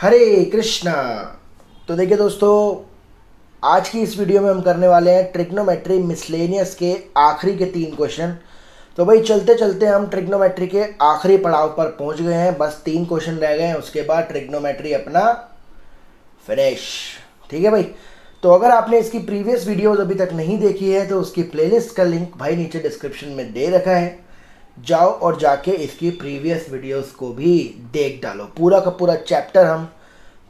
हरे कृष्णा। तो देखिए दोस्तों, आज की इस वीडियो में हम करने वाले हैं ट्रिग्नोमेट्री मिसलेनियस के आखिरी के 3 क्वेश्चन। तो भाई चलते चलते हम ट्रिग्नोमेट्री के आखिरी पड़ाव पर पहुंच गए हैं। बस 3 क्वेश्चन रह गए हैं, उसके बाद ट्रिग्नोमेट्री अपना फिनिश। ठीक है भाई। तो अगर आपने इसकी प्रीवियस वीडियोस अभी तक नहीं देखी है तो उसकी प्लेलिस्ट का लिंक भाई नीचे डिस्क्रिप्शन में दे रखा है, जाओ और जाके इसकी प्रीवियस वीडियोस को भी देख डालो। पूरा का पूरा चैप्टर हम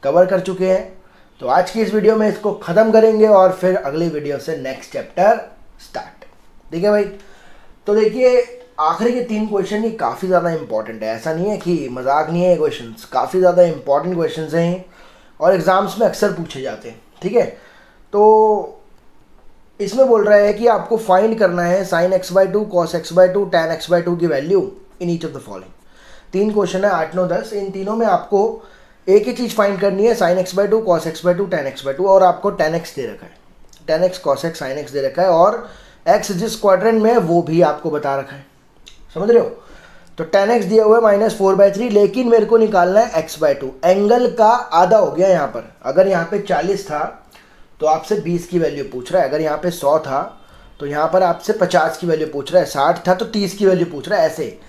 कवर कर चुके हैं। तो आज की इस वीडियो में इसको ख़त्म करेंगे और फिर अगली वीडियो से नेक्स्ट चैप्टर स्टार्ट। ठीक है भाई। तो देखिए, आखिरी के 3 क्वेश्चन ये काफ़ी ज़्यादा इंपॉर्टेंट है। ऐसा नहीं है कि मजाक नहीं है, ये क्वेश्चन काफ़ी ज़्यादा इंपॉर्टेंट क्वेश्चन हैं और एग्ज़ाम्स में अक्सर पूछे जाते हैं। ठीक है। तो इसमें बोल रहा है कि आपको फाइंड करना है sin x/2 cos x/2 tan x/2 की value in each of the following. 3 question है, 8, 9, 10। इन तीनों में आपको एक ही चीज़ फाइंड करनी है, sin x/2 cos x/2 tan x/2। और आपको tan x दे रखा है, tan x cos x sin x दे रखा है, और x जिस क्वाड्रेंट में है वो भी आपको बता रखा है। समझ रहे हो? तो tan x दिया हुआ है -4/3, लेकिन मेरे को निकालना है x/2। एंगल का आधा हो गया यहाँ पर। अगर यहाँ पे 40 था तो आपसे 20 की वैल्यू पूछ रहा है। अगर यहाँ पे 100 था तो यहाँ पर आपसे 50 की वैल्यू पूछ रहा है। 60 था तो 30 की वैल्यू पूछ रहा है। ऐसे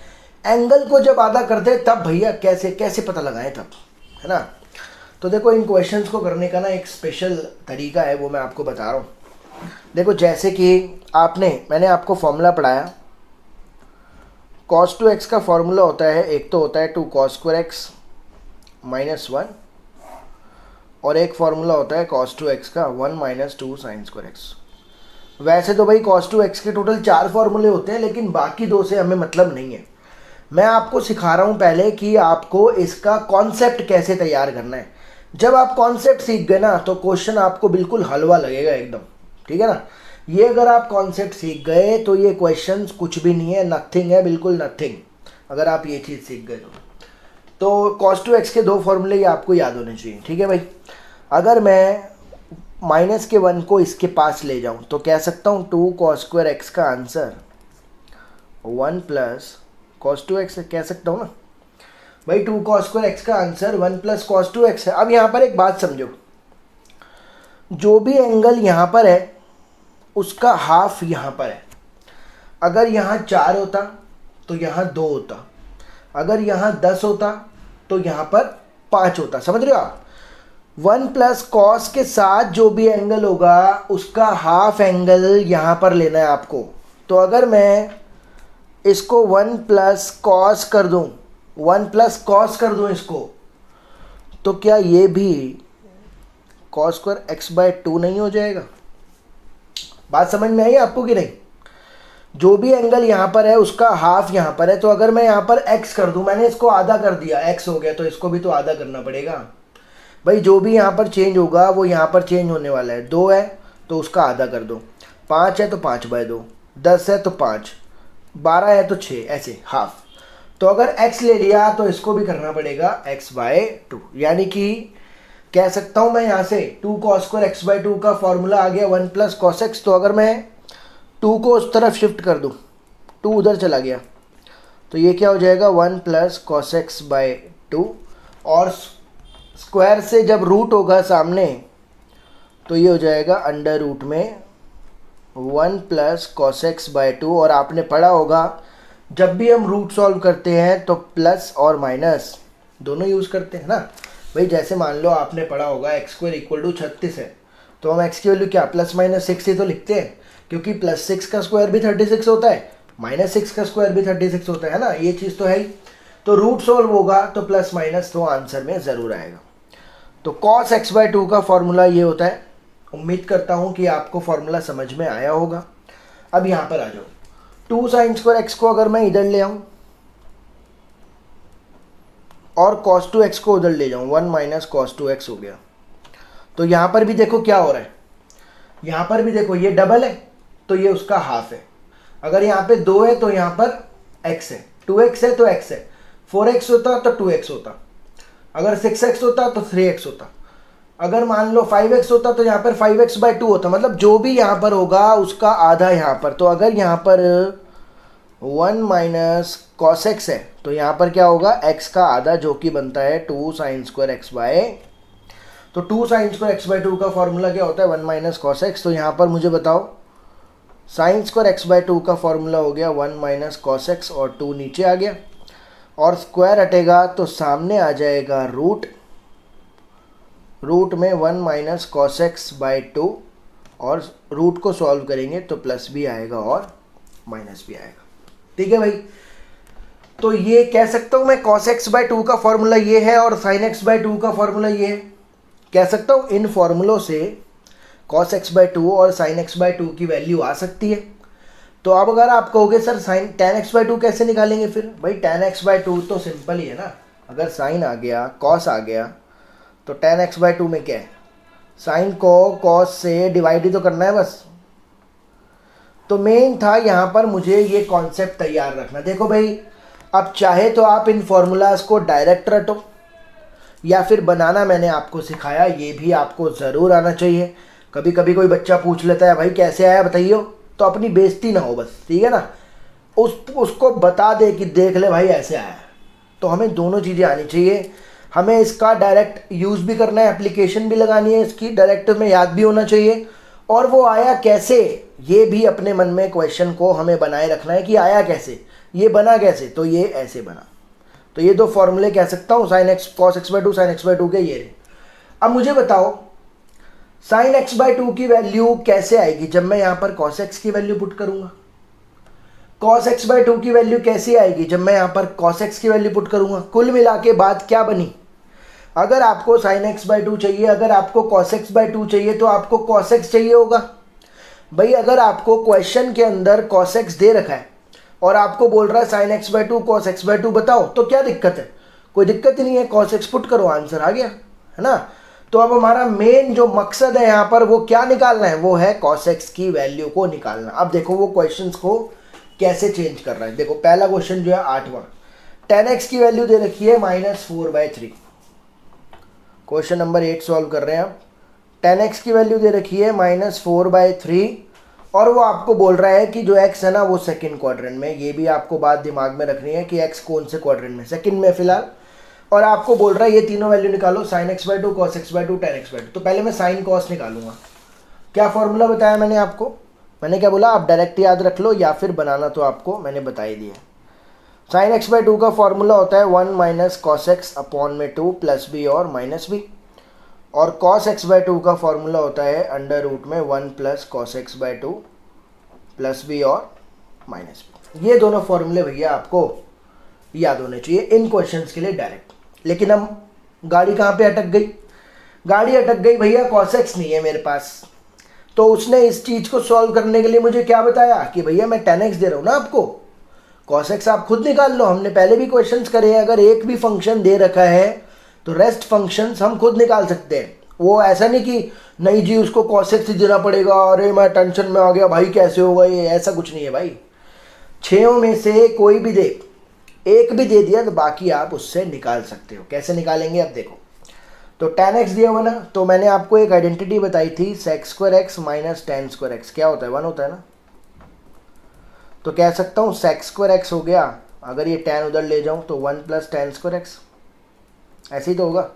एंगल को जब आधा करते हैं तब भैया कैसे कैसे पता लगाएं तब, है ना? तो देखो, इन क्वेश्चंस को करने का ना एक स्पेशल तरीका है, वो मैं आपको बता रहा हूँ। देखो, जैसे कि मैंने आपको फॉर्मूला पढ़ाया, cos 2x का फॉर्मूला होता है, एक तो होता है 2 cos square x -1, और एक फार्मूला होता है cos 2x का 1 - 2 sin square x। वैसे तो भाई cos 2x के टोटल 4 फार्मूले होते हैं, लेकिन बाकी 2 से हमें मतलब नहीं है। मैं आपको सिखा रहा हूँ पहले कि आपको इसका कॉन्सेप्ट कैसे तैयार करना है। जब आप कॉन्सेप्ट सीख गए ना तो क्वेश्चन आपको बिल्कुल हलवा लगेगा एकदम। ठीक है ना? ये अगर आप कॉन्सेप्ट सीख गए तो ये क्वेश्चन कुछ भी नहीं है, नथिंग है, बिल्कुल नथिंग। अगर आप ये चीज़ सीख गए तो cos 2x के 2 फॉर्मूले ये आपको याद होने चाहिए। ठीक है भाई। अगर मैं -1 को इसके पास ले जाऊं तो कह सकता हूं 2 cos square x का आंसर 1 + cos 2x है। कह सकता हूं ना भाई, 2 cos square x का आंसर 1 + cos 2x है। अब यहां पर एक बात समझो, जो भी एंगल यहां पर है उसका हाफ यहां पर है। अगर यहां 4 होता तो यहां 2 होता, अगर यहां 10 होता तो यहां पर 5 होता। समझ रहे हो आप? 1 + cos के साथ जो भी एंगल होगा उसका हाफ एंगल यहां पर लेना है आपको। तो अगर मैं इसको 1 + cos कर दूं, 1 + cos कर दूं इसको, तो क्या ये भी cos square x/2 नहीं हो जाएगा? बात समझ में आई आपको कि नहीं? जो भी एंगल यहाँ पर है उसका हाफ यहाँ पर है। तो अगर मैं यहाँ पर x कर दूं, मैंने इसको आधा कर दिया, x हो गया, तो इसको भी तो आधा करना पड़ेगा भाई। जो भी यहाँ पर चेंज होगा वो यहाँ पर चेंज होने वाला है। 2 है तो उसका आधा कर दो, 5 है तो 5/2, 10 है तो 5, 12 है तो 6, ऐसे हाफ। तो अगर x ले लिया तो इसको भी करना पड़ेगा x/2। यानी कि कह सकता हूँ मैं यहाँ से 2 cos square x/2 का फॉर्मूला आ गया 1 + cos x। तो अगर मैं 2 को उस तरफ शिफ्ट कर दूं, 2 उधर चला गया, तो ये क्या हो जाएगा 1 + cos x/2। और स्क्वायर से जब रूट होगा सामने तो ये हो जाएगा √1 + cos x/2। और आपने पढ़ा होगा जब भी हम रूट सॉल्व करते हैं तो प्लस और माइनस दोनों यूज़ करते हैं ना भाई। जैसे मान लो आपने पढ़ा होगा x² = 36 है, तो हम x की वैल्यू क्या +-6 ही तो लिखते हैं, क्योंकि +6 का स्क्वायर भी 36 होता है, -6 का स्क्वायर भी 36 होता है ना। ये चीज़ तो है ही। तो रूट सॉल्व होगा तो प्लस माइनस तो आंसर में ज़रूर आएगा। तो cos x/2 का फॉर्मूला ये होता है। उम्मीद करता हूँ कि आपको फॉर्मूला समझ में आया होगा। अब यहाँ पर आ जाओ, 2 sin square x को अगर मैं इधर ले आऊँ और cos 2x को उधर ले जाऊँ, 1 - cos 2x हो गया। तो यहाँ पर भी देखो क्या हो रहा है, यहाँ पर भी देखो ये डबल है तो ये उसका हाफ है। अगर यहाँ पे 2 है तो यहाँ पर x है, 2x है तो x है, 4x होता तो 2x होता, अगर 6x होता तो 3x होता, अगर मान लो 5x होता तो यहाँ पर 5x/2 होता। मतलब जो भी यहाँ पर होगा उसका आधा यहाँ पर। तो अगर यहाँ पर 1 माइनस कॉस एक्स है, तो यहाँ पर क्या होगा, x का आधा जो कि बनता है 2 साइन स्क्वायर एक्स बाय, तो 2 साइन स्क्वायर एक्स बाय 2 का फॉर्मूला क्या होता है 1 माइनस कॉस एक्स। तो यहाँ पर मुझे बताओ साइन स्क्वायर एक्स बाय 2 का फॉर्मूला हो गया 1 माइनस कॉस एक्स और 2 नीचे आ गया और स्क्वायर हटेगा तो सामने आ जाएगा रूट, रूट में 1 माइनस कॉस एक्स बाय 2 और रूट को सॉल्व करेंगे तो प्लस भी आएगा और माइनस भी आएगा। ठीक है भाई, तो ये कह सकता हूँ मैं cos x बाय 2 का फॉर्मूला ये है और sin x बाय 2 का फॉर्मूला ये है। कह सकता हूँ इन फॉर्मूलों से cos x बाय 2 और sin x बाय 2 की वैल्यू आ सकती है। तो अब अगर आप कहोगे sir sin tan x by 2 कैसे निकालेंगे, फिर भाई tan x बाय 2 तो सिंपल ही है ना, अगर sin आ गया cos आ गया तो tan x बाय 2 में क्या है, sin को cos से डिवाइड ही तो करना है बस। तो मेन था यहाँ पर मुझे ये कॉन्सेप्ट तैयार रखना। देखो भाई, अब चाहे तो आप इन फॉर्मूलाज को डायरेक्ट रटो या फिर बनाना मैंने आपको सिखाया, ये भी आपको ज़रूर आना चाहिए। कभी कभी कोई बच्चा पूछ लेता है भाई कैसे आया बताइए, तो अपनी बेइज्जती ना हो बस, ठीक है ना, उसको बता दे कि देख ले भाई ऐसे आया। तो हमें दोनों चीज़ें आनी चाहिए, हमें इसका डायरेक्ट यूज़ भी करना है, एप्लीकेशन भी लगानी है इसकी, डायरेक्ट में याद भी होना चाहिए, और वो आया कैसे ये भी अपने मन में क्वेश्चन को हमें बनाए रखना है कि आया कैसे, ये बना कैसे, तो ये ऐसे बना। तो ये दो फॉर्मूले कह सकता हूँ sine x cos x by 2 sine x by 2 के ये रहे। अब मुझे बताओ साइन एक्स बाय 2 की वैल्यू कैसे आएगी जब मैं यहाँ पर कॉस एक्स की वैल्यू पुट करूँगा, कॉस एक्स बाय 2 की वैल्यू कैसी आएगी जब मैं यहाँ पर कॉस एक्स की वैल्यू पुट करूँगा। कुल मिला के बात क्या बनी, अगर आपको साइन एक्स बाय 2 चाहिए, अगर आपको कॉस एक्स बाय 2 चाहिए तो आपको कॉस एक्स चाहिए होगा। भाई अगर आपको क्वेश्चन के अंदर कॉस एक्स दे रखा है और आपको बोल रहा है sine x by 2 cos x by 2 बताओ, तो क्या दिक्कत है, कोई दिक्कत ही नहीं है, कॉस एक्स पुट करो आंसर आ गया, है ना। तो अब हमारा मेन जो मकसद है यहाँ पर वो क्या निकालना है, वो है कॉस एक्स की वैल्यू को निकालना। अब देखो वो क्वेश्चंस को कैसे चेंज कर रहा है। देखो पहला क्वेश्चन जो है 8वां, tan x की वैल्यू दे रखी है -4/3। क्वेश्चन नंबर 8 सॉल्व कर रहे हैं आप। tan x की वैल्यू दे रखी है -4/3 और वो आपको बोल रहा है कि जो x है ना वो सेकंड क्वाड्रेंट में। ये भी आपको बात दिमाग में रखनी है कि x कौन से क्वाड्रेंट में, सेकंड में फिलहाल। और आपको बोल रहा है ये तीनों वैल्यू निकालो, sin x by 2 cos x by 2 tan x by 2। तो पहले मैं sin cos निकालूंगा। क्या फॉर्मूला बताया मैंने आपको, मैंने क्या बोला, आप डायरेक्ट याद रख लो या फिर बनाना तो आपको मैंने बता ही दिया। sin x बाय 2 का फॉर्मूला होता है 1 माइनस कॉस एक्स अपॉन में 2 प्लस बी और माइनस बी, और cos x बाय 2 का फॉर्मूला होता है अंडर रूट में 1 plus cos x by 2 plus b और माइनस बी। ये दोनों फॉर्मूले भैया आपको याद होने चाहिए इन क्वेश्चंस के लिए डायरेक्ट। लेकिन हम गाड़ी कहाँ पे अटक गई, गाड़ी अटक गई भैया cos x नहीं है मेरे पास। तो उसने इस चीज़ को सॉल्व करने के लिए मुझे क्या बताया कि भैया मैं tan x दे रहा हूँ ना आपको, cos x आप खुद निकाल लो। हमने पहले भी क्वेश्चंस करे हैं, अगर एक भी फंक्शन दे रखा है तो रेस्ट फंक्शंस हम खुद निकाल सकते हैं। वो ऐसा नहीं कि नहीं जी उसको cos x ही देना पड़ेगा, अरे मैं टेंशन में आ गया भाई कैसे होगा ये, ऐसा कुछ नहीं है भाई। 6 में से कोई भी दे, एक भी दे दिया तो बाकी आप उससे निकाल सकते हो। कैसे निकालेंगे अब देखो, तो tan x दिया हुआ ना, तो मैंने आपको एक आइडेंटिटी बताई थी sec square x minus tan square x, क्या होता है 1 होता है ना। तो कह सकता हूँ sec स्क्वायर एक्स हो गया, अगर ये tan उधर ले जाऊँ तो 1 प्लस tan स्क्वायर एक्स, ऐसे ही तो होगा।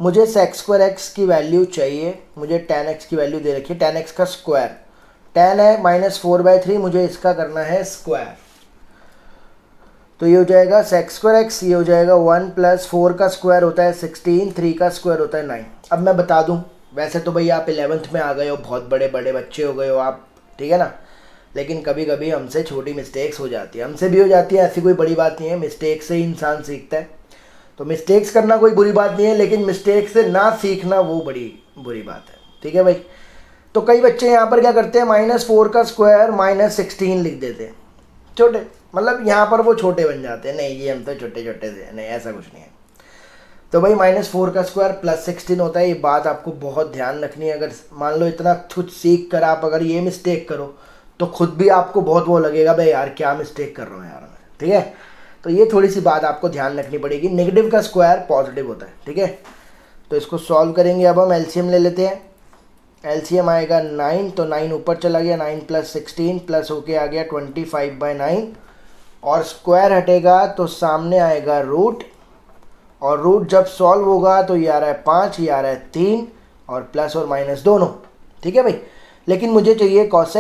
मुझे sec स्क्वायर एक्स की वैल्यू चाहिए, मुझे tan x की वैल्यू दे रखी है, tan x का स्क्वायर, tan है -4/3, मुझे इसका करना है स्क्वायर। तो ये हो जाएगा sec स्क्वायर एक्स, ये हो जाएगा 1 प्लस 4 का स्क्वायर होता है 16, 3 का स्क्वायर होता है 9। अब मैं बता दूं, वैसे तो भैया आप 11th में आ गए हो, बहुत बड़े बड़े बच्चे हो गए हो आप, ठीक है ना, लेकिन कभी कभी हमसे छोटी मिस्टेक्स हो जाती है, हमसे भी हो जाती है, ऐसी कोई बड़ी बात नहीं है, मिस्टेक से ही इंसान सीखता है। तो मिस्टेक्स करना कोई बुरी बात नहीं है, लेकिन मिस्टेक से ना सीखना वो बड़ी बुरी बात है, ठीक है भाई। तो कई बच्चे यहाँ पर क्या करते हैं, -4 का स्क्वायर -16 लिख देते हैं, छोटे, मतलब यहाँ पर वो छोटे बन जाते हैं, नहीं ये हम तो छोटे छोटे से, नहीं ऐसा कुछ नहीं है। तो भाई -4 का स्क्वायर प्लस 16 होता है, ये बात आपको बहुत ध्यान रखनी है। अगर मान लो इतना खुद सीख कर आप अगर ये मिस्टेक करो तो खुद भी आपको बहुत वो लगेगा भाई यार क्या मिस्टेक कर रहा हूँ यार मैं, ठीक है। तो ये थोड़ी सी बात आपको ध्यान रखनी पड़ेगी। नेगेटिव का स्क्वायर पॉजिटिव होता है, ठीक है। तो इसको सॉल्व करेंगे, अब हम एलसीएम ले लेते हैं। एलसीएम आएगा 9, तो 9 ऊपर चला गया, 9 प्लस 16 प्लस होके आ गया 25/9 और स्क्वायर हटेगा तो सामने आएगा रूट, और रूट जब सॉल्व होगा तो ये आ रहा है 5, ये आ रहा है 3, और प्लस और माइनस दोनों। ठीक है भाई, लेकिन मुझे चाहिए cos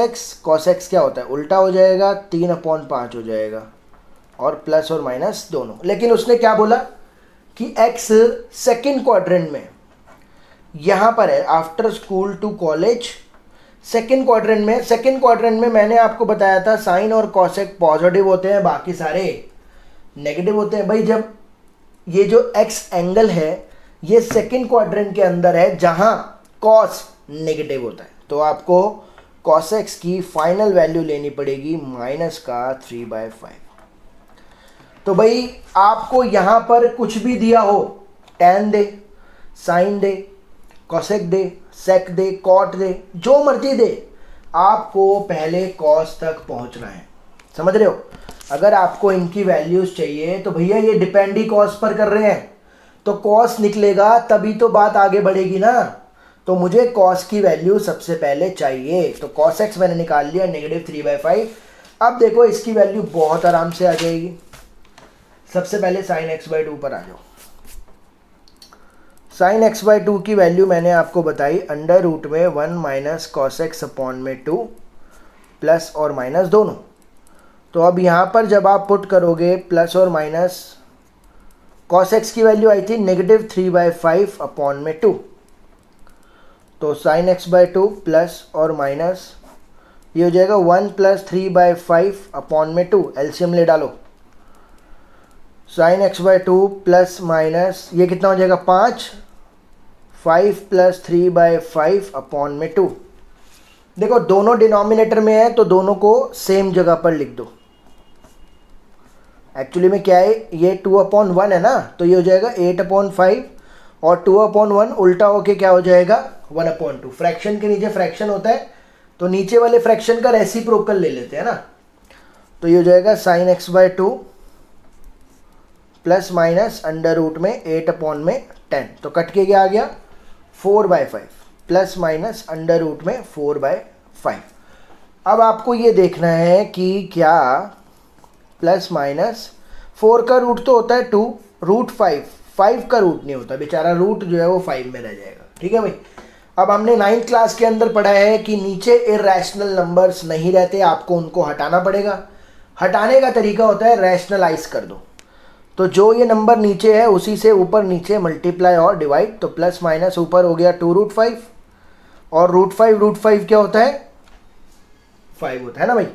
x क्या होता है, उल्टा हो जाएगा, 3/5 हो जाएगा, और प्लस और माइनस दोनों। लेकिन उसने क्या बोला कि x सेकेंड क्वाड्रेंट में यहाँ पर है, after school to college second quadrant में मैंने आपको बताया था साइन और कॉसेक पॉजिटिव होते हैं, बाकी सारे नेगेटिव होते हैं। भाई जब ये जो x एंगल है ये सेकेंड क्वाड्रेंट के अंदर है जहां cos नेगेटिव होता है, तो आपको cos x की फाइनल वैल्यू लेनी पड़ेगी -3/5। तो भाई आपको यहां पर कुछ भी दिया हो, tan दे, साइन दे, कॉसेक दे, सेक दे, कॉट दे, जो मर्जी दे, आपको पहले कॉस तक पहुंचना है। समझ रहे हो? अगर आपको इनकी वैल्यूज चाहिए तो भैया ये डिपेंड ही कॉस पर कर रहे हैं, तो कॉस निकलेगा तभी तो बात आगे बढ़ेगी ना। तो मुझे कॉस की वैल्यू सबसे पहले चाहिए, तो cos x मैंने निकाल लिया -3/5। अब देखो इसकी वैल्यू बहुत आराम से आ जाएगी। सबसे पहले sin x/2 पर आ जाओ। sin x/2 की वैल्यू मैंने आपको बताई अंडर रूट में 1 - cos x/2 प्लस और माइनस दोनों। तो अब यहाँ पर जब आप पुट करोगे प्लस और माइनस, cos x की वैल्यू आई थी -3/5/2, तो sin x/2 प्लस और माइनस ये हो जाएगा 1 + 3/5/2, एलसीएम ले डालो। sin x/2 प्लस माइनस ये कितना हो जाएगा 5, 5 + 3/5/2। देखो दोनों डिनोमिनेटर में है तो दोनों को सेम जगह पर लिख दो। एक्चुअली में क्या है, ये 2/1 है ना, तो ये हो जाएगा 8/5, और 2/1 उल्टा होके क्या हो जाएगा 1/2। फ्रैक्शन के नीचे फ्रैक्शन होता है तो नीचे वाले फ्रैक्शन का रेसिप्रोकल ले लेते हैं ना, तो ये हो जाएगा sin x/2 plus minus under root में 8/10, तो कट के क्या आ गया 4/5 प्लस माइनस अंडर रूट में 4/5। अब आपको ये देखना है कि क्या प्लस माइनस 4 का रूट तो होता है 2, रूट 5 का रूट नहीं होता, बेचारा रूट जो है वो 5 में रह जाएगा। ठीक है भाई, अब हमने 9th क्लास के अंदर पढ़ा है कि नीचे इरेशनल नंबर्स नहीं रहते, आपको उनको हटाना पड़ेगा। हटाने का तरीका होता है रैशनलाइज कर दो, तो जो ये नंबर नीचे है उसी से ऊपर नीचे मल्टीप्लाई और डिवाइड, तो प्लस माइनस ऊपर हो गया 2√5, और √5 क्या होता है 5 होता है ना भाई।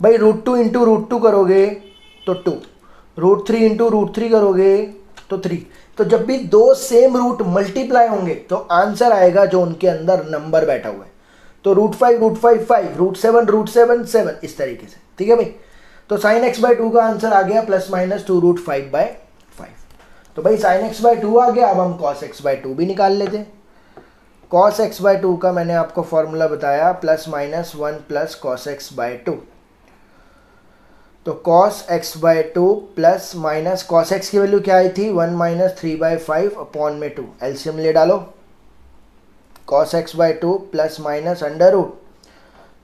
भाई √2 × √2 करोगे तो 2, √3 × √3 करोगे तो 3। तो जब भी दो सेम रूट मल्टीप्लाई होंगे तो आंसर आएगा जो उनके अंदर नंबर बैठा हुआ है। तो √5 √5 5, √7 7, इस तरीके से। ठीक है भाई, तो sin x/2 का आंसर आ गया +-2√5/5। तो भाई sin x/2 आ गया। अब हम cos x/2 भी निकाल लेते हैं। cos x/2 का मैंने आपको फॉर्मूला बताया +-1 + cos x/2। तो cos x/2 plus minus cos x की वैल्यू क्या आई थी 1 - 3/5/2, एलसीएम ले डालो। cos x/2 plus minus under root,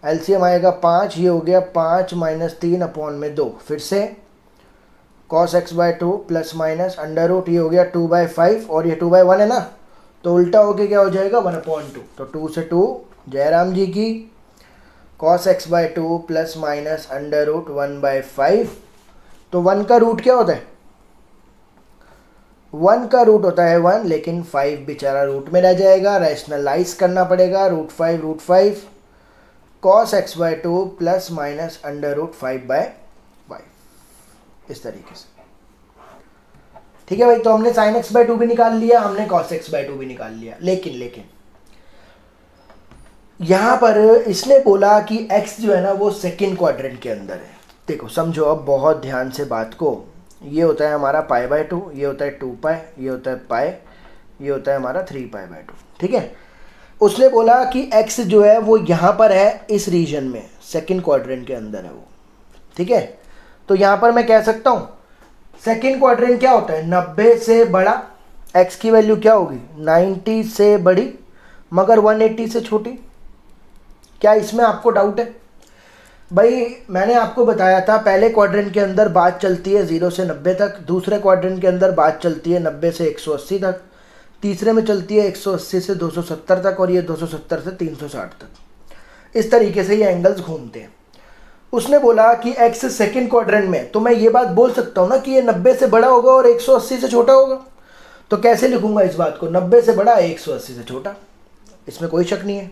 LCM आएगा 5, ये हो गया 5 - 3/2। फिर से cos x/2 plus minus under root, ये हो गया 2/5, और ये 2/1 है ना, तो उल्टा होके क्या हो जाएगा 1/2। तो 2 से 2 जयराम जी की। cos x/2 plus minus under root 1/5, तो 1 का रूट क्या होता है 1 का रूट होता है 1, लेकिन 5 बेचारा रूट में रह जाएगा, रैशनलाइज करना पड़ेगा। √5 cos x/2 plus minus under root 5/5, इस तरीके से। ठीक है भाई, तो हमने sin x/2 भी निकाल लिया, हमने cos x/2 भी निकाल लिया। लेकिन यहां पर इसने बोला कि x जो है ना वो सेकेंड क्वाड्रेंट के अंदर है। देखो समझो अब बहुत ध्यान से बात को, ये होता है हमारा π/2, ये होता है 2π, ये होता है π, ये होता है हमारा 3π/2। ठीक है, उसने बोला कि x जो है वो यहाँ पर है, इस रीजन में सेकेंड क्वाड्रेंट के अंदर है वो। ठीक है, तो यहाँ पर मैं कह सकता हूँ सेकेंड क्वाड्रेंट क्या होता है 90 से बड़ा, x की वैल्यू क्या होगी 90 से बड़ी मगर 180 से छोटी। क्या इसमें आपको डाउट है? भाई मैंने आपको बताया था पहले क्वाड्रेंट के अंदर बात चलती है 0 से 90 तक, दूसरे क्वाड्रेंट के अंदर बात चलती है 90 से 180 तक, तीसरे में चलती है 180 से 270 तक, और ये 270 से 360 तक। इस तरीके से ये एंगल्स घूमते हैं। उसने बोला कि एक्स सेकेंड क्वाड्रेंट में, तो मैं ये बात बोल सकता हूँ ना कि ये 90 से बड़ा होगा और 180 से छोटा होगा। तो कैसे लिखूंगा इस बात को, 90 से बड़ा 180 से छोटा, इसमें कोई शक नहीं है।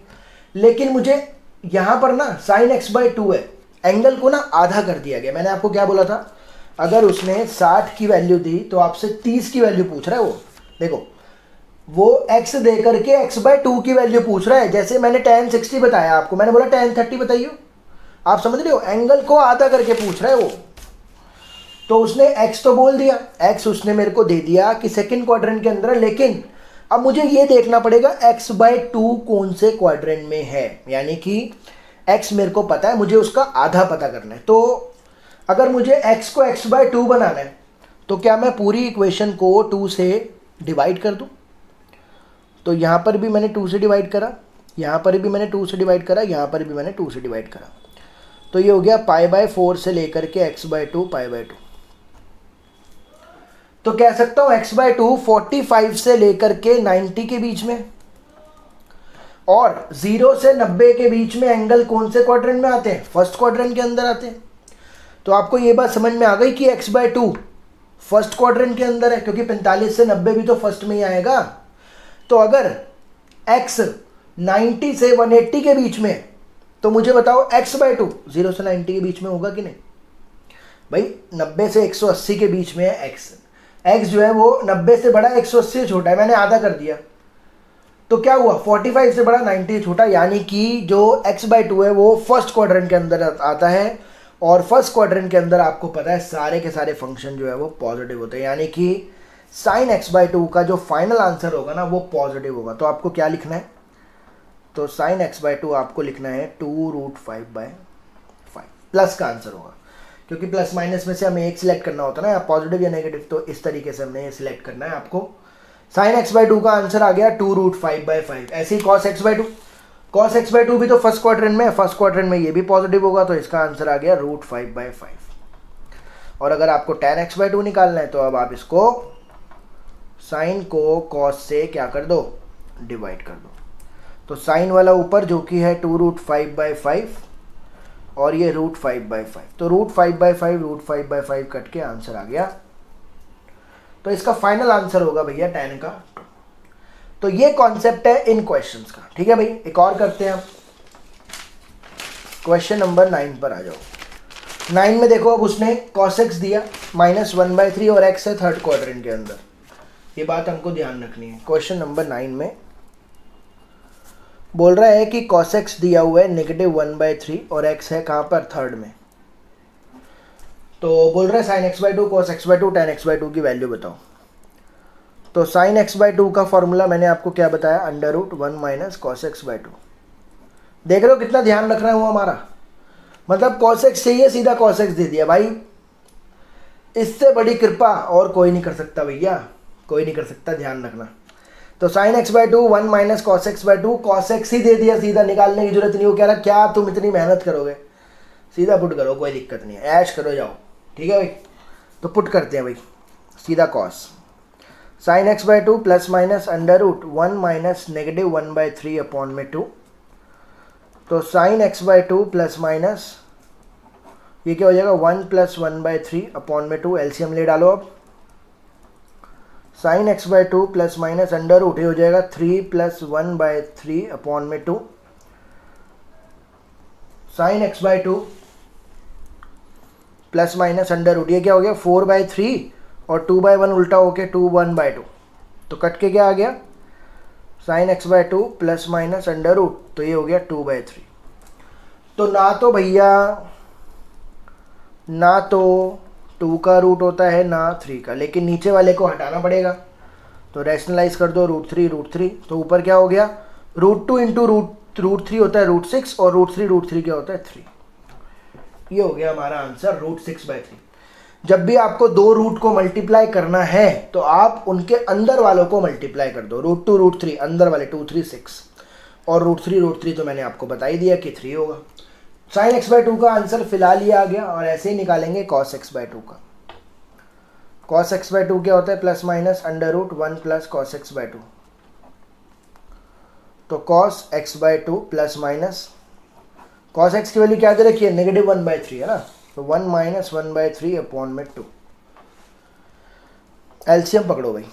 लेकिन मुझे यहाँ पर ना साइन एक्स बाई 2 है, एंगल को ना आधा कर दिया गया। मैंने आपको क्या बोला था, अगर उसने 60 की वैल्यू दी तो आपसे 30 की वैल्यू पूछ रहा है। वो देखो, वो x दे करके x बाई 2 की वैल्यू पूछ रहा है। जैसे मैंने tan 60 बताया आपको, मैंने बोला tan 30 बताइए। आप समझ रहे हो, एंगल को आधा करके पूछ रहा है वो। तो उसने x तो बोल दिया, x उसने मेरे को दे दिया कि सेकंड क्वाड्रेंट के अंदर है, लेकिन अब मुझे ये देखना पड़ेगा x बाई 2 कौन से क्वाड्रेंट में है, यानी कि x मेरे को पता है, मुझे उसका आधा पता करना है। तो अगर मुझे x को x बाई 2 बनाना है तो क्या मैं पूरी इक्वेशन को 2 से डिवाइड कर दूं? तो यहाँ पर भी मैंने 2 से डिवाइड करा, यहाँ पर भी मैंने 2 से डिवाइड करा, यहाँ पर भी मैंने 2 से डिवाइड करा। तो ये हो गया पाई बाय 4 से लेकर के x बाई 2 पाई बाय 2। तो कह सकता हूँ x बाई 2 45 से लेकर के 90 के बीच में, और 0 से 90 के बीच में एंगल कौन से क्वाड्रेंट में आते हैं? फर्स्ट क्वाड्रेंट के अंदर आते हैं। तो आपको ये बात समझ में आ गई कि x बाई 2 फर्स्ट क्वाड्रेंट के अंदर है, क्योंकि 45 से 90 भी तो फर्स्ट में ही आएगा। तो अगर x 90 से 180 के बीच में, तो मुझे बताओ x बाई 2 0 से 90 के बीच में होगा कि नहीं? भाई 90 से 180 के बीच में है x जो है वो 90 से बड़ा 180 से छोटा है, मैंने आधा कर दिया। तो क्या हुआ, 45 से बड़ा 90 से छोटा, यानी कि जो x बाई 2 है वो फर्स्ट क्वाड्रेंट के अंदर आता है। और फर्स्ट क्वाड्रेंट के अंदर आपको पता है सारे के सारे फंक्शन जो है वो पॉजिटिव होते हैं, यानी कि साइन एक्स बाई 2 का जो फाइनल आंसर होगा ना वो पॉजिटिव होगा। तो आपको क्या लिखना है, तो साइन एक्स बाई 2 आपको लिखना है 2√5/5, प्लस का आंसर होगा, क्योंकि प्लस माइनस में से हमें एक सिलेक्ट करना होता है ना, या पॉजिटिव या नेगेटिव। तो इस तरीके से हमने ये सिलेक्ट करना है आपको। साइन एक्स बाई 2 का आंसर आ गया 2√5/5। ऐसे ही cos x by 2, cos x by 2 भी तो फर्स्ट क्वाड्रेंट में है, फर्स्ट क्वाड्रेंट में ये भी पॉजिटिव होगा, तो इसका आंसर आ गया √5/5। और अगर आपको tan x बाई 2 निकालना है तो अब आप इसको साइन को कॉस से क्या कर दो, डिवाइड कर दो। तो साइन वाला ऊपर जो कि है 2√5/5 और ये √5/5, तो √5/5 कट के आंसर आ गया। तो इसका फाइनल आंसर होगा भैया tan का 2। तो ये कॉन्सेप्ट है इन क्वेश्चंस का, ठीक है भाई। एक और करते हैं, क्वेश्चन नंबर 9 पर आ जाओ। 9 में देखो, अब उसने cos x दिया -1/3 और x है थर्ड क्वाड्रेंट के अंदर। ये बात हमको ध्यान रखनी है। क्वेश्चन नंबर 9 में बोल रहा है कि cos x दिया हुआ है -1/3 और x है कहाँ पर, थर्ड में। तो बोल रहा है sine x by 2 cos x by 2 tan x by 2 की वैल्यू बताओ। तो साइन एक्स बाई 2 का फॉर्मूला मैंने आपको क्या बताया, √1 - cos x बाई 2। देख रहे हो कितना ध्यान रख रहा है वो हमारा, मतलब cos x चाहिए, सीधा cos x दे दिया भाई। इससे बड़ी कृपा और कोई नहीं कर सकता भैया, कोई नहीं कर सकता, ध्यान रखना। तो sign x by 2 1 - cos x by 2, cos x ही दे दिया, सीधा, निकालने की जरूरत नहीं। वो कह रहा क्या तुम इतनी मेहनत करोगे, सीधा पुट करो, कोई दिक्कत नहीं है, ऐश करो जाओ, ठीक है भाई। तो पुट करते हैं भाई, सीधा cos साइन एक्स बाई 2 +- √1 - -1/3/2। तो साइन एक्स बाई 2 ± ये क्या हो जाएगा 1 + 1/3/2। एलसीएम ले डालो अब। Sine x by 2 ± under root, ये हो जाएगा 3 + 1/3/2। Sine x by 2 ± under root, ये क्या हो गया 4/3 और 2/1 उल्टा होके 2/1/2। तो कट के क्या आ गया, sine x by 2 ± under root, तो ये हो गया 2/3। तो ना तो भैया, ना तो 2 का रूट होता है ना 3 का, लेकिन नीचे वाले को हटाना पड़ेगा। तो रैशनलाइज कर दो, √3 तो ऊपर क्या हो गया, √2 × √3 होता है √6 और √3 क्या होता है 3। ये हो गया हमारा आंसर √6/3। जब भी आपको दो रूट को मल्टीप्लाई करना है तो आप उनके अंदर वालों को मल्टीप्लाई कर दो। √2 √3 अंदर वाले 2 3 6 और √3 तो मैंने आपको बता ही दिया कि 3 होगा। साइन एक्स बाई टू का आंसर फिलहाल ये आ गया, और ऐसे ही निकालेंगे कॉस एक्स बाई टू का। कॉस एक्स बाई टू क्या होता है, plus minus under root one plus cos x by two. तो cos x by two plus minus cos x की वैल्यू क्या दे रखी है, नेगेटिव 1/3 है ना, तो 1 माइनस 1/3 अपॉन में 2। एलसीएम पकड़ो भाई,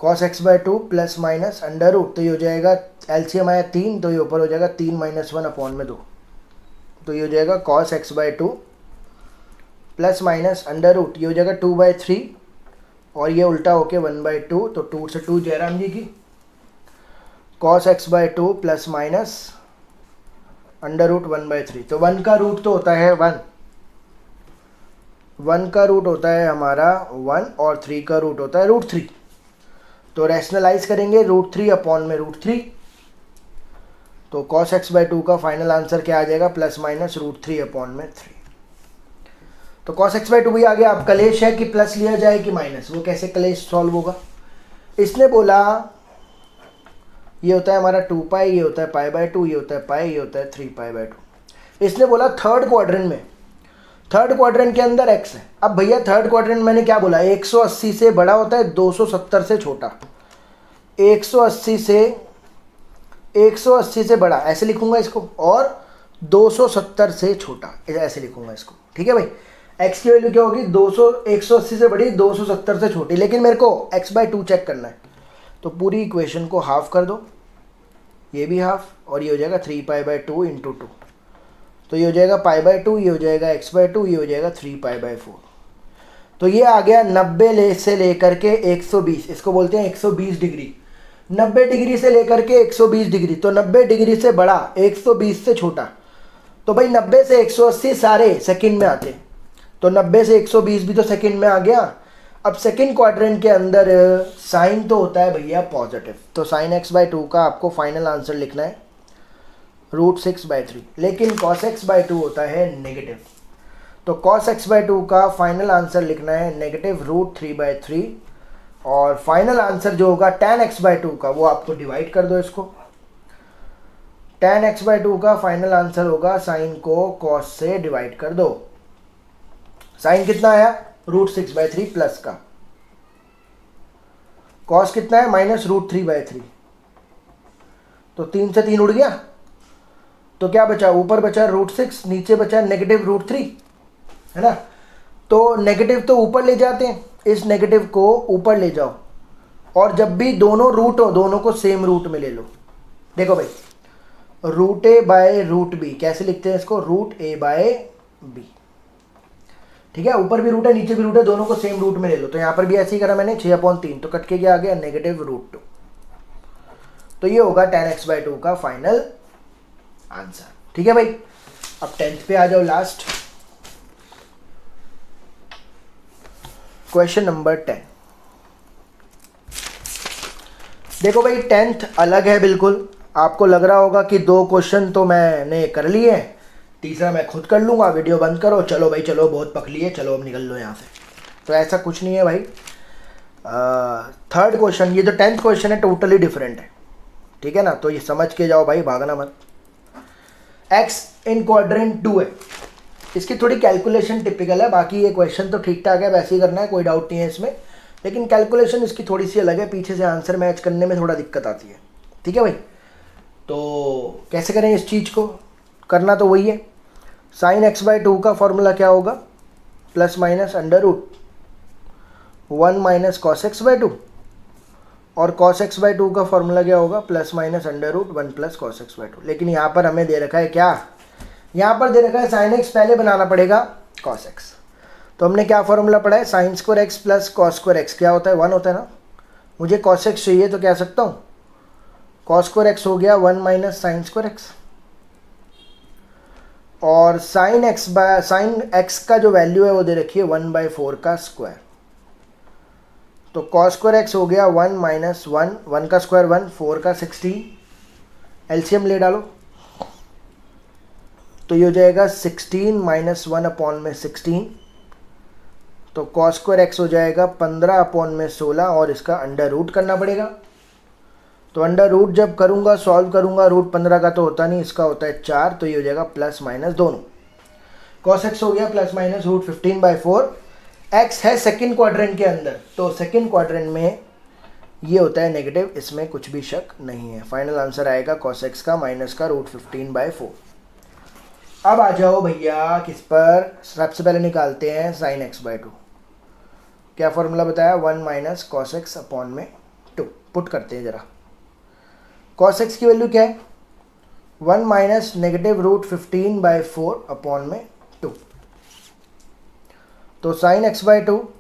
cos x by two plus minus under root, तो ये हो जाएगा एलसीएम आया 3, तो ये ऊपर हो जाएगा 3 माइनस 1 अपॉन में 2, तो ये हो जाएगा cos x by two plus minus under root, ये हो जाएगा 2/3 और ये उल्टा होके 1/2, तो 2 से 2 जयराम जी की। Cos x by two plus minus under root 1/3, तो 1 का रूट तो होता है 1, 1 का रूट होता है हमारा 1 और 3 का रूट होता है √3, तो रैशनलाइज करेंगे √3 अपॉन में √3, तो कॉस एक्स बाई टू का फाइनल आंसर क्या आ जाएगा, प्लस माइनस √3 अपॉन में 3। तो कॉस एक्स बाई टू भी आ गया। अब कलेश है कि प्लस लिया जाए कि माइनस, वो कैसे कलेश सॉल्व होगा। इसने बोला ये होता है हमारा 2 पाई, ये होता है π/2, ये होता है पाई, ये होता है 3π/2। इसने बोला थर्ड क्वाड्रेंट में, थर्ड क्वाड्रेंट के अंदर x है। अब भैया थर्ड क्वाड्रेंट मैंने क्या बोला, 180 से बड़ा होता है, 270 से छोटा। 180 से बड़ा ऐसे लिखूंगा इसको, और 270 से छोटा ऐसे लिखूंगा इसको, ठीक है भाई। x की वैल्यू क्या होगी, 180 से बड़ी, 270 से छोटी, लेकिन मेरे को x/2 चेक करना है, तो पूरी इक्वेशन को हाफ कर दो, ये भी हाफ, और ये हो जाएगा 3π/2 × 2, तो ये हो जाएगा π/2, ये हो जाएगा x/2, ये हो जाएगा 3π/4। तो ये आ गया 90 से लेकर के 120, इसको बोलते हैं 120 डिग्री। 90 डिग्री से लेकर के 120 डिग्री, तो 90 डिग्री से बड़ा, 120 से छोटा। तो भाई 90 से 180 सारे सेकंड में आते, तो 90 से 120 भी तो सेकंड में आ गया। अब सेकंड क्वाड्रेंट के अंदर साइन तो होता है भैया पॉजिटिव, तो साइन एक्स बाई टू का आपको फाइनल आंसर लिखना है √6/3, लेकिन कॉस एक्स बाई टू होता है नेगेटिव, तो कॉस एक्स बाई टू का फाइनल आंसर लिखना है नेगेटिव √3/3, और फाइनल आंसर जो होगा tan x बाई टू का, वो आपको डिवाइड कर दो इसको। tan x बाई टू का फाइनल आंसर होगा साइन को कॉस से डिवाइड कर दो। साइन कितना आया, √6/3 प्लस का, कॉस कितना है माइनस √3/3, तो 3 से 3 उड़ गया, तो क्या बचा, ऊपर बचा √6, नीचे बचा नेगेटिव √3, है ना। तो नेगेटिव तो ऊपर ले जाते हैं, इस नेगेटिव को ऊपर ले जाओ, और जब भी दोनों रूट हो, दोनों को सेम रूट में ले लो। देखो भाई, √a/√b कैसे लिखते हैं इसको, √a/b, ठीक है। ऊपर भी रूट है, नीचे भी रूट है, दोनों को सेम रूट में ले लो। तो यहाँ पर भी ऐसे ही करा मैंने, 6/3, तो कट के क्या आ गया, नेगेटिव √2। तो ये होगा tan x बाई टू का फाइनल आंसर, ठीक है भाई। अब 10th पे आ जाओ, लास्ट क्वेश्चन नंबर 10। देखो भाई 10th अलग है बिल्कुल, आपको लग रहा होगा कि 2 क्वेश्चन तो मैंने कर लिए हैं, तीसरा मैं खुद कर लूँगा, वीडियो बंद करो, चलो भाई चलो, बहुत पक लिए, चलो अब निकल लो यहाँ से। तो ऐसा कुछ नहीं है भाई। थर्ड क्वेश्चन, ये जो 10th क्वेश्चन है टोटली डिफरेंट है, ठीक है ना, तो ये समझ के जाओ भाई, भागना मत। x इन क्वाड्रेंट 2 है, इसकी थोड़ी कैलकुलेशन टिपिकल है, बाकी ये क्वेश्चन तो ठीक ठाक है, वैसे ही करना है, कोई डाउट नहीं है इसमें, लेकिन कैलकुलेशन इसकी थोड़ी सी अलग है, पीछे से आंसर मैच करने में थोड़ा दिक्कत आती है, ठीक है भाई। तो कैसे करें इस चीज़ को, करना तो वही है, साइन एक्स बाई टू का फॉर्मूला क्या होगा, plus minus under root 1 minus cos x by two, और कॉस एक्स बाई टू का फॉर्मूला क्या होगा, plus minus under root 1 plus cos x by two. लेकिन यहाँ पर हमें दे रखा है क्या, यहाँ पर दे रखा है साइन एक्स, पहले बनाना पड़ेगा कॉस एक्स। तो हमने क्या फॉर्मूला पढ़ा है, sine square x plus cos square x क्या होता है, 1 होता है ना। मुझे कॉस एक्स चाहिए तो क्या सकता हूँ, कॉस स्क्वायर एक्स हो गया 1 माइनस साइन स्क्वायर एक्स, और साइन एक्स का जो वैल्यू है वो दे रखी है 1/4 का स्क्वायर, तो कॉस स्क्वायर एक्स हो गया 1 माइनस 1 का स्क्वायर 1, 4 का 16, एलसीएम ले डालो, तो ये हो जाएगा 16 माइनस 1 अपॉन में 16, तो कॉस स्क्वायर एक्स हो जाएगा 15 अपॉन में 16, और इसका अंडर रूट करना पड़ेगा, तो अंडर रूट जब करूँगा सॉल्व करूँगा, रूट 15 का तो होता नहीं, इसका होता है 4, तो ये हो जाएगा प्लस माइनस दोनों। कॉस एक्स हो गया प्लस माइनस रूट 15/4। एक्स है सेकेंड क्वाड्रेंट के अंदर, तो सेकेंड क्वाड्रेंट में ये होता है नेगेटिव, इसमें कुछ भी शक नहीं है। फाइनल आंसर आएगा कॉस एक्स का माइनस का रूट 15/4। अब आ जाओ भैया किस पर, सबसे पहले निकालते हैं साइन x/2। क्या फॉर्मूला बताया, 1 माइनस कॉस एक्स अपॉन में 2। पुट करते हैं जरा। कॉस एक्स की वैल्यू क्या है, 1 माइनस नेगेटिव रूट 15/4 अपॉन में 2। तो साइन x/2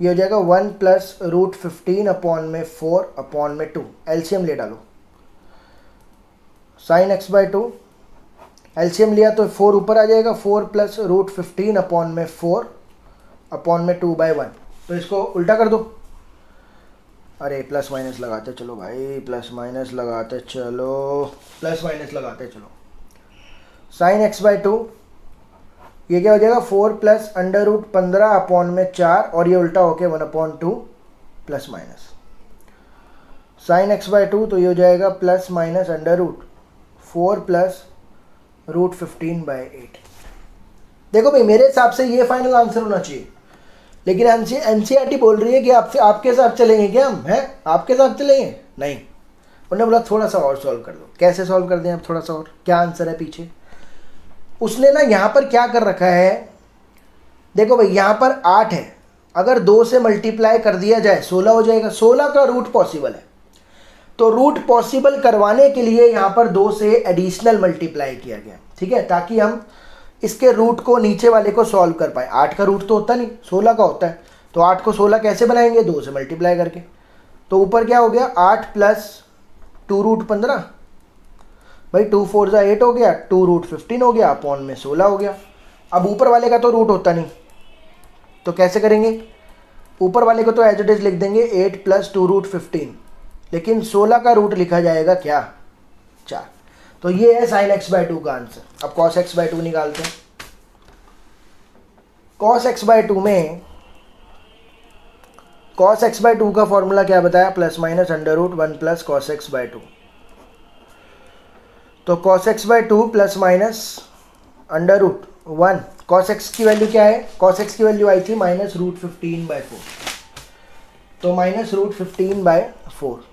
ये हो जाएगा 1 प्लस रूट 15 अपॉन में 4 अपॉन में 2। एलसीएम ले डालो। साइन x/2 एलसीएम लिया तो 4 ऊपर आ जाएगा, 4 प्लस रूट 15 अपॉन में 4 अपॉन में 2/1। तो इसको उल्टा कर दो। अरे प्लस माइनस लगाते चलो भाई, प्लस माइनस लगाते चलो, प्लस माइनस लगाते चलो। साइन x/2 ये क्या हो जाएगा, 4 प्लस अंडर रूट 15 अपॉन में 4, और ये उल्टा होके 1/2 प्लस माइनस। साइन x/2 तो ये हो जाएगा plus minus under root 4 plus root 15/8। देखो भाई मेरे हिसाब से ये फाइनल आंसर होना चाहिए, लेकिन एनसीईआरटी बोल रही है कि आपसे आपके साथ चलेंगे क्या हम, हैं आपके साथ चलेंगे नहीं। उन्होंने बोला थोड़ा सा और सॉल्व कर लो। कैसे सॉल्व कर दें आप थोड़ा सा और, क्या आंसर है पीछे। उसने ना यहाँ पर क्या कर रखा है, देखो भाई यहाँ पर 8 है, अगर 2 से मल्टीप्लाई कर दिया जाए 16 हो जाएगा। 16 का रूट पॉसिबल है, तो रूट पॉसिबल करवाने के लिए यहाँ पर 2 से एडिशनल मल्टीप्लाई किया गया, ठीक है, ताकि हम इसके रूट को नीचे वाले को सॉल्व कर पाए। 8 का रूट तो होता नहीं, 16 का होता है, तो 8 को 16 कैसे बनाएंगे, 2 से मल्टीप्लाई करके। तो ऊपर क्या हो गया, 8 प्लस 2 रूट 15, भाई 2 4 जा 8 हो गया, 2 रूट 15 हो गया, अपॉन में 16 हो गया। अब ऊपर वाले का तो रूट होता नहीं, तो कैसे करेंगे, ऊपर वाले को तो एज इट इज लिख देंगे 8 प्लस 2 रूट 15, लेकिन 16 का रूट लिखा जाएगा क्या, 4। तो ये है साइन x/2 का आंसर। अब कॉस x/2 निकालते हैं। कॉस x/2 में कॉस x/2 का फॉर्मूला क्या बताया, plus minus under root 1 plus cos x/2। तो cos x/2 plus minus under root 1, cos x की वैल्यू क्या है, कॉस x की वैल्यू आई थी माइनस रूट 15/4, तो minus root 15/4,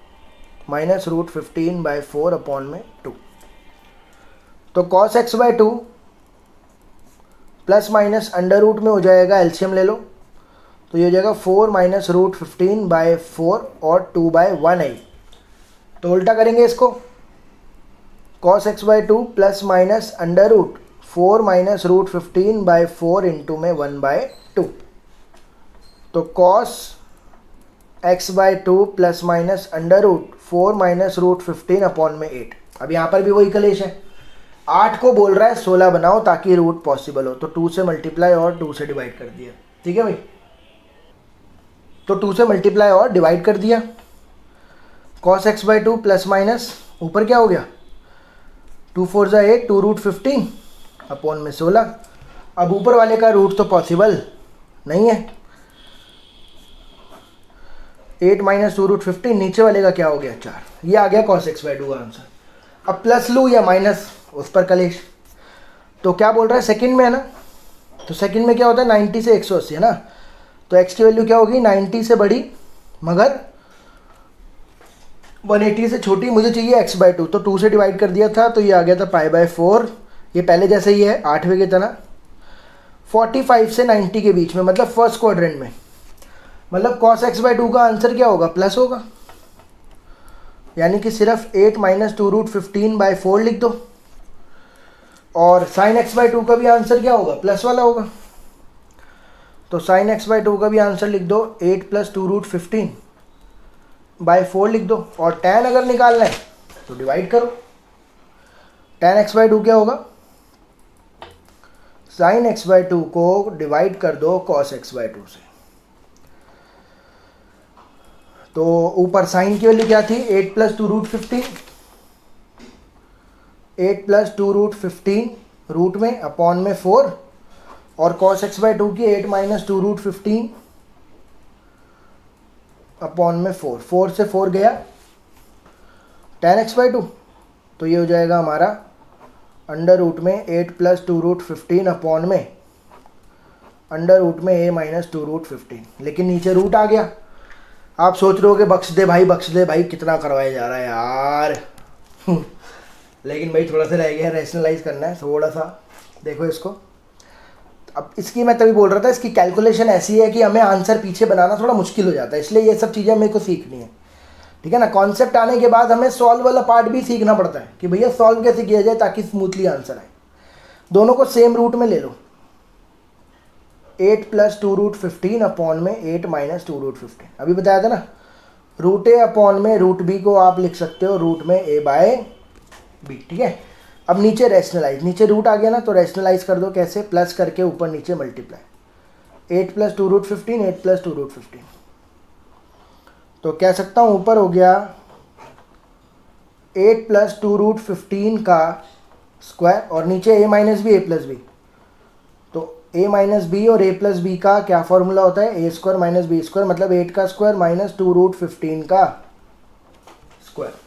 minus root 15/4 upon में 2। तो cos x/2 plus minus under root में हो जाएगा, एलसीएम ले लो, तो ये हो जाएगा 4 माइनस रूट 15/4 और 2/1 आई। तो उल्टा करेंगे इसको, cos x/2 plus minus under root 4 minus root 15/4 into में 1/2। तो cos x/2 plus minus under root 4 minus root 15 upon में 8। अब यहाँ पर भी वही कलेश है, 8 को बोल रहा है 16 बनाओ ताकि रूट पॉसिबल हो, तो 2 से मल्टीप्लाई और 2 से डिवाइड कर दिया, ठीक है भाई। तो 2 से मल्टीप्लाई और डिवाइड कर दिया। कॉस x/2 प्लस माइनस ऊपर क्या हो गया, 2 4 जा 8, 2 रूट 15 अपॉन में 16। अब ऊपर वाले का रूट तो पॉसिबल नहीं है, 8 माइनस 2 रूट 15, नीचे वाले का क्या हो गया, 4। ये आ गया कॉस x/2 का आंसर। अब प्लस लूँ या माइनस, उस पर कलेश। तो क्या बोल रहा है, सेकंड में है ना, तो सेकंड में क्या होता है, 90 से 180 है ना, तो x की वैल्यू क्या होगी, 90 से बड़ी मगर 180 से छोटी। मुझे चाहिए x/2, तो 2 से डिवाइड कर दिया था, तो ये आ गया था π/4। ये पहले जैसे ही है 8वें की तरह, 45 से 90 के बीच में, मतलब फर्स्ट क्वाड्रेंट में। मतलब cos x/2 का आंसर क्या होगा, प्लस होगा, यानी कि सिर्फ 8 माइनस 2 रूट 15/4 लिख दो। और साइन x/2 का भी आंसर क्या होगा, प्लस वाला होगा। तो साइन x/2 का भी आंसर लिख दो, 8 प्लस 2 रूट 15/4 लिख दो। और tan अगर निकालना है तो डिवाइड करो, tan x/2 क्या होगा, साइन x/2 को डिवाइड कर दो cos x/2 से। तो ऊपर साइन की वैल्यू क्या थी, 8 plus 2 root 15, 8 plus 2 root 15 root में अपॉन में 4, और cos x/2 की 8 माइनस 2 रूट 15 अपॉन में 4, 4 से 4 गया, tan(x/2), तो ये हो जाएगा हमारा अंडर रूट में 8 + 2√15 अपॉन में अंडर रूट में a - 2√15। लेकिन नीचे रूट आ गया। आप सोच रहे हो कि बख्श दे भाई, कितना करवाया जा रहा है यार। लेकिन भाई थोड़ा सा रह गया, रैशनलाइज करना है थोड़ा सा। देखो इसको, अब इसकी मैं तभी बोल रहा था, इसकी कैलकुलेशन ऐसी है कि हमें आंसर पीछे बनाना थोड़ा मुश्किल हो जाता है, इसलिए ये सब चीज़ें मेरे को सीखनी है, ठीक है ना। कॉन्सेप्ट आने के बाद हमें सॉल्व वाला पार्ट भी सीखना पड़ता है कि भैया सॉल्व कैसे किया जाए ताकि स्मूथली आंसर आए। दोनों को सेम रूट में ले लो, 8 + 2√15 अपॉन में 8 - 2√15। अभी बताया था ना, √a अपॉन में √b को आप लिख सकते हो रूट में a/b, ठीक है। अब नीचे रैशनलाइज, नीचे रूट आ गया ना, तो रैशनलाइज कर दो। कैसे? प्लस करके ऊपर नीचे मल्टीप्लाई, 8 + 2√15, 8 + 2√15। तो कह सकता हूँ ऊपर हो गया 8 + 2√15 का स्क्वायर, और नीचे a - b, a + b। तो a - b और a + b का क्या फॉर्मूला होता है? a² - b², मतलब 8 का स्क्वायर - 2√15 का स्क्वायर।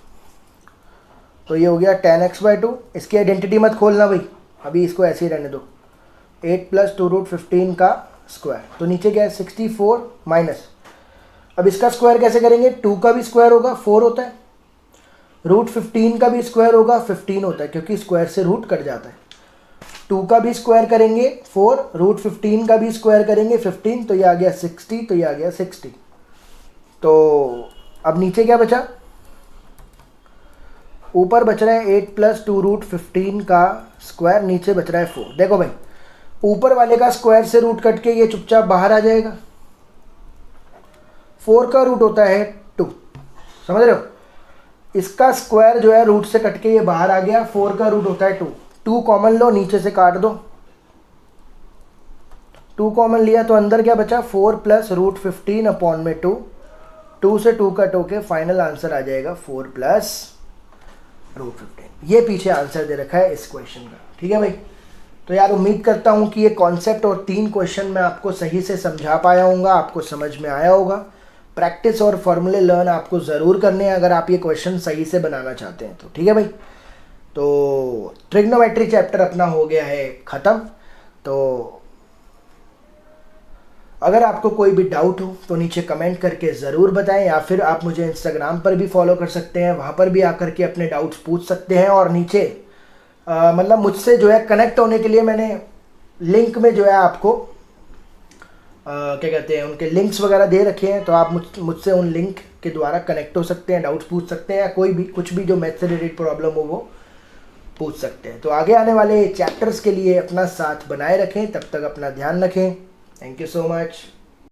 तो ये हो गया tan(x/2). इसकी आइडेंटिटी मत खोलना भाई, अभी इसको ऐसे ही रहने दो। 8 + 2√15 का स्क्वायर, तो नीचे क्या है? 64 माइनस, अब इसका स्क्वायर कैसे करेंगे? 2 का भी स्क्वायर होगा, 4 होता है। √15 का भी स्क्वायर होगा, 15 होता है, क्योंकि स्क्वायर से रूट कट जाता है। 2 का भी स्क्वायर करेंगे 4, √15 का भी स्क्वायर करेंगे 15, तो ये आ गया 60, तो ये आ गया 60। तो अब नीचे क्या बचा? ऊपर बच रहा है 8 + 2√15 का स्क्वायर, नीचे बच रहा है 4। देखो भाई, ऊपर वाले का स्क्वायर से रूट कट के ये चुपचाप बाहर आ जाएगा। 4 का रूट होता है 2, समझ रहे हो? इसका स्क्वायर जो है रूट से कट के ये बाहर आ गया, 4 का रूट होता है 2। 2 कॉमन लो, नीचे से काट दो। 2 कॉमन लिया तो अंदर क्या बचा? 4 + √15 अपॉन में 2। 2 से 2 कट होके फाइनल आंसर आ जाएगा 4 + √15। ये पीछे आंसर दे रखा है इस क्वेश्चन का, ठीक है भाई। तो यार उम्मीद करता हूँ कि ये कॉन्सेप्ट और 3 क्वेश्चन मैं आपको सही से समझा पाया हूँगा, आपको समझ में आया होगा। प्रैक्टिस और फॉर्मूले लर्न आपको ज़रूर करने हैं अगर आप ये क्वेश्चन सही से बनाना चाहते हैं तो, ठीक है भाई। तो ट्रिग्नोमेट्री चैप्टर अपना हो गया है ख़त्म। तो अगर आपको कोई भी डाउट हो तो नीचे कमेंट करके ज़रूर बताएं, या फिर आप मुझे इंस्टाग्राम पर भी फॉलो कर सकते हैं, वहाँ पर भी आकर के अपने डाउट्स पूछ सकते हैं। और नीचे मतलब मुझसे जो है कनेक्ट होने के लिए मैंने लिंक में जो है आपको क्या कहते हैं, उनके लिंक्स वगैरह दे रखे हैं, तो आप मुझसे उन लिंक के द्वारा कनेक्ट हो सकते हैं, डाउट्स पूछ सकते हैं, या कोई भी कुछ भी जो मैथ से रिलेटेड प्रॉब्लम हो वो पूछ सकते हैं। तो आगे आने वाले चैप्टर्स के लिए अपना साथ बनाए रखें, तब तक अपना ध्यान रखें। Thank you so much.